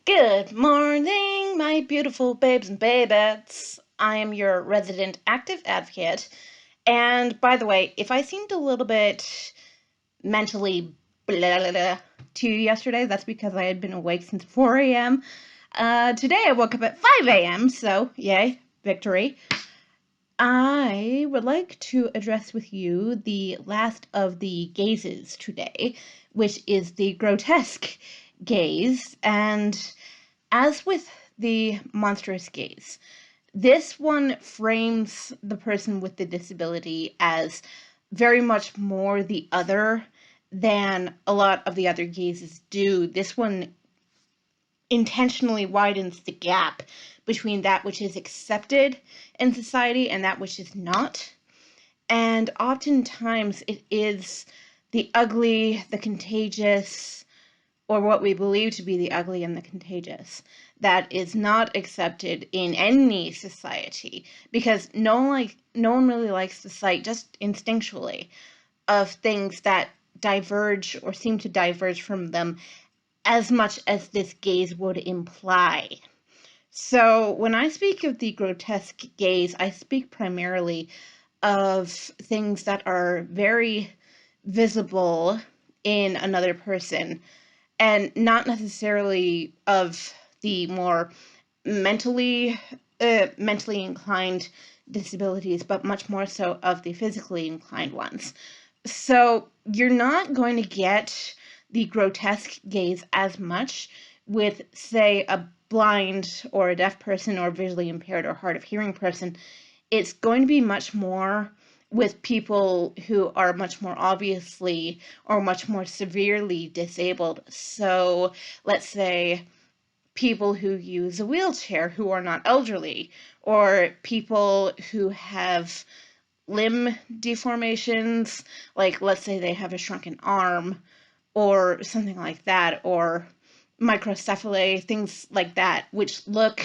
Good morning, my beautiful babes and babettes. I am your resident active advocate. And by the way, if I seemed a little bit mentally blah, blah, blah to you yesterday, that's because I had been awake since 4 a.m. Today I woke up at 5 a.m., so yay, victory. I would like to address with you the last of the gazes today, which is the grotesque gaze. And as with the monstrous gaze, this one frames the person with the disability as very much more the other than a lot of the other gazes do. This one intentionally widens the gap between that which is accepted in society and that which is not. And oftentimes it is the ugly, the contagious, or what we believe to be the ugly and the contagious that is not accepted in any society, because no one really likes the sight, just instinctually, of things that diverge or seem to diverge from them as much as this gaze would imply. So when I speak of the grotesque gaze, I speak primarily of things that are very visible in another person, and not necessarily of the more mentally mentally inclined disabilities, but much more so of the physically inclined ones. So you're not going to get the grotesque gaze as much with, say, a blind or a deaf person or visually impaired or hard of hearing person. It's going to be much more with people who are much more obviously or much more severely disabled. So let's say people who use a wheelchair who are not elderly, or people who have limb deformations, like let's say they have a shrunken arm or something like that, or microcephaly, things like that, which look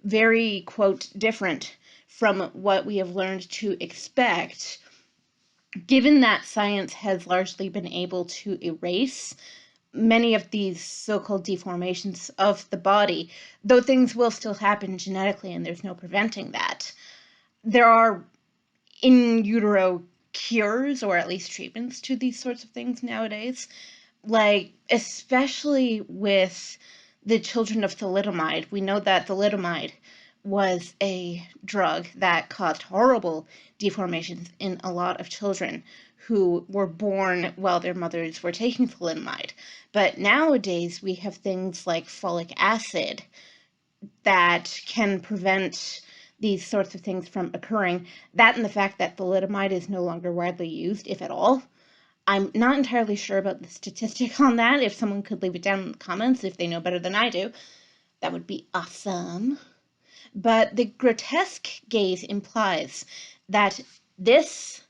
very, quote, different from what we have learned to expect, given that science has largely been able to erase many of these so-called deformations of the body, though things will still happen genetically and there's no preventing that. There are in utero cures, or at least treatments to these sorts of things nowadays, like especially with the children of thalidomide. We know that thalidomide was a drug that caused horrible deformations in a lot of children who were born while their mothers were taking thalidomide. But nowadays we have things like folic acid that can prevent these sorts of things from occurring. That and the fact that thalidomide is no longer widely used, if at all. I'm not entirely sure about the statistic on that. If someone could leave it down in the comments if they know better than I do, that would be awesome. But the grotesque gaze implies that this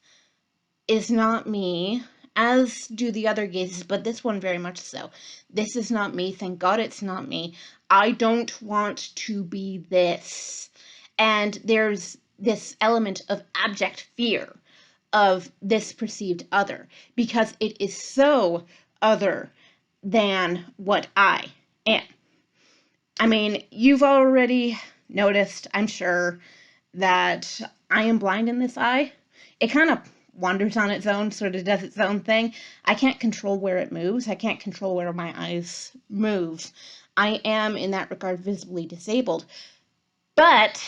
is not me, as do the other gazes, but this one very much so. This is not me. Thank God it's not me. I don't want to be this. And there's this element of abject fear of this perceived other, because it is so other than what I am. I mean, you've already noticed, I'm sure, that I am blind in this eye. It kind of wanders on its own, sort of does its own thing. I can't control where it moves. I can't control where my eyes move. I am, in that regard, visibly disabled. But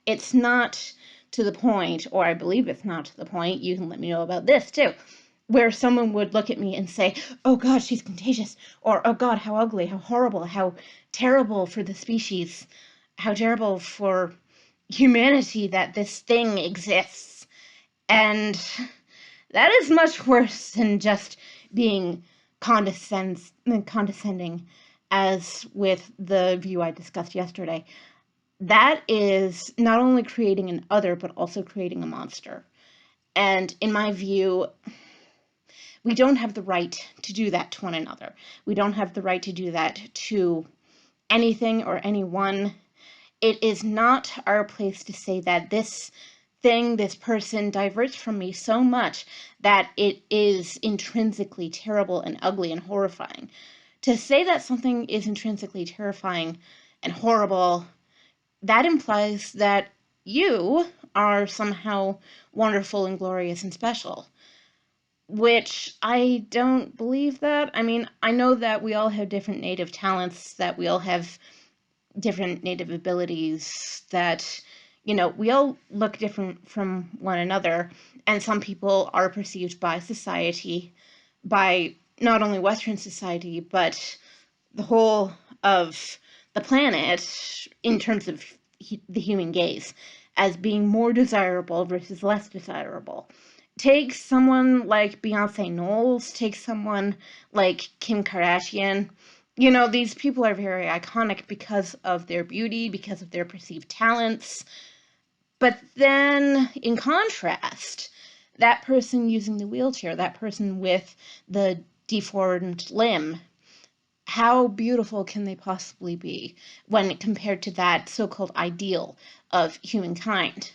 it's not to the point, or I believe it's not to the point, you can let me know about this too, where someone would look at me and say, oh God, she's contagious, or oh God, how ugly, how horrible, how terrible for the species, how terrible for humanity that this thing exists. And that is much worse than just being condescending, as with the view I discussed yesterday. That is not only creating an other, but also creating a monster. And in my view, we don't have the right to do that to one another. We don't have the right to do that to anything or anyone. It is not our place to say that this thing, this person diverts from me so much that it is intrinsically terrible and ugly and horrifying. To say that something is intrinsically terrifying and horrible, that implies that you are somehow wonderful and glorious and special, which I don't believe that. I mean, I know that we all have different native talents, that we all have different native abilities, that, we all look different from one another, and some people are perceived by society, by not only Western society, but the whole of the planet in terms of the human gaze as being more desirable versus less desirable. Take someone like Beyonce Knowles, take someone like Kim Kardashian. These people are very iconic because of their beauty, because of their perceived talents. But then, in contrast, that person using the wheelchair, that person with the deformed limb, how beautiful can they possibly be when compared to that so-called ideal of humankind?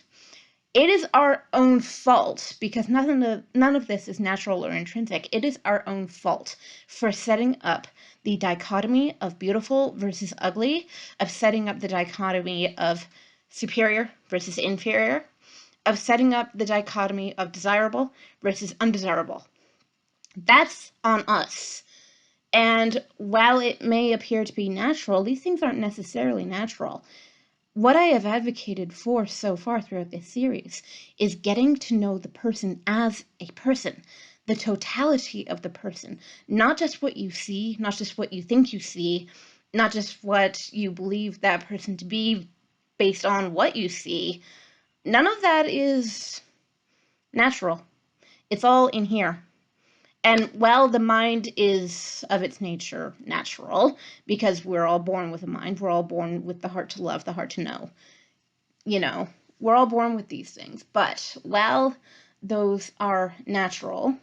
It is our own fault, because none of this is natural or intrinsic. It is our own fault for setting up the dichotomy of beautiful versus ugly, of setting up the dichotomy of superior versus inferior, of setting up the dichotomy of desirable versus undesirable. That's on us. And while it may appear to be natural, these things aren't necessarily natural. What I have advocated for so far throughout this series is getting to know the person as a person, the totality of the person, not just what you see, not just what you think you see, not just what you believe that person to be based on what you see. None of that is natural. It's all in here. And while the mind is of its nature natural, because we're all born with a mind, we're all born with the heart to love, the heart to know, we're all born with these things. But while those are natural,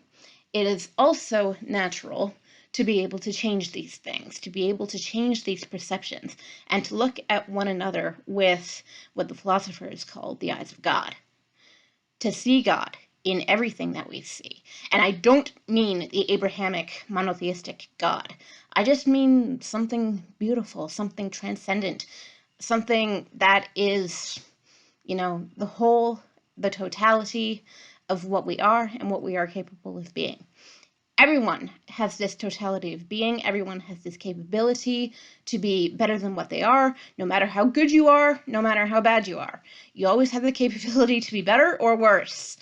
it is also natural to be able to change these things, to be able to change these perceptions, and to look at one another with what the philosophers call the eyes of God. To see God in everything that we see. And I don't mean the Abrahamic monotheistic God. I just mean something beautiful, something transcendent, something that is, the totality of what we are and what we are capable of being. Everyone has this totality of being. Everyone has this capability to be better than what they are, no matter how good you are, no matter how bad you are. You always have the capability to be better or worse.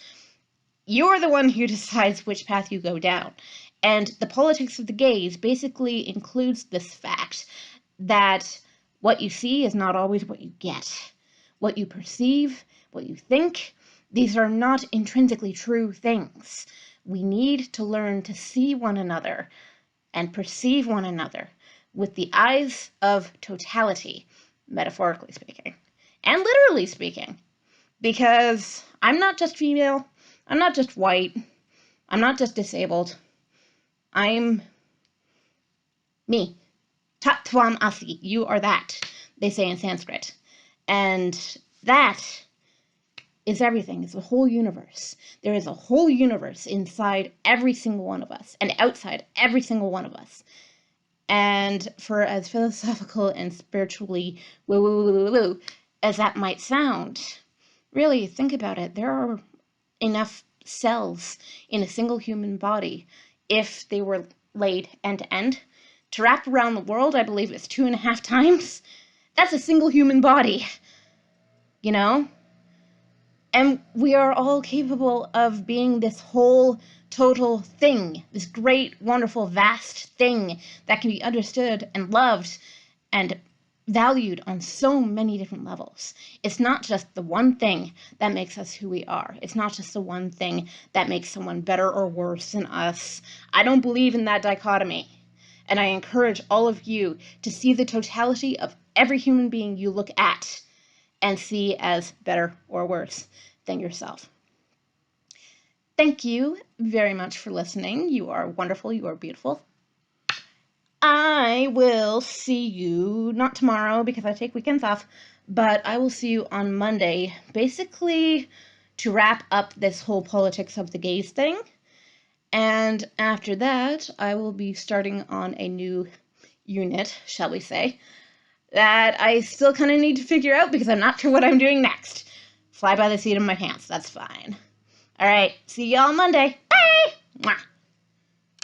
You're the one who decides which path you go down. And the politics of the gaze basically includes this fact that what you see is not always what you get. What you perceive, what you think, these are not intrinsically true things. We need to learn to see one another and perceive one another with the eyes of totality, metaphorically speaking, and literally speaking. Because I'm not just female, I'm not just white, I'm not just disabled. I'm me. Tat Tvam Asi. You are that, they say in Sanskrit. And that is everything. It's the whole universe. There is a whole universe inside every single one of us and outside every single one of us. And for as philosophical and spiritually woo as that might sound, really think about it. There are enough cells in a single human body, if they were laid end to end, to wrap around the world. I believe it's 2.5 times. That's a single human body, And we are all capable of being this whole total thing, this great, wonderful, vast thing that can be understood and loved and valued on so many different levels. It's not just the one thing that makes us who we are. It's not just the one thing that makes someone better or worse than us. I don't believe in that dichotomy. And I encourage all of you to see the totality of every human being you look at and see as better or worse than yourself. Thank you very much for listening. You are wonderful. You are beautiful. I will see you, not tomorrow because I take weekends off, but I will see you on Monday, basically to wrap up this whole politics of the gays thing. And after that, I will be starting on a new unit, shall we say, that I still kind of need to figure out because I'm not sure what I'm doing next. Fly by the seat of my pants, that's fine. All right, see y'all Monday. Bye! Mwah.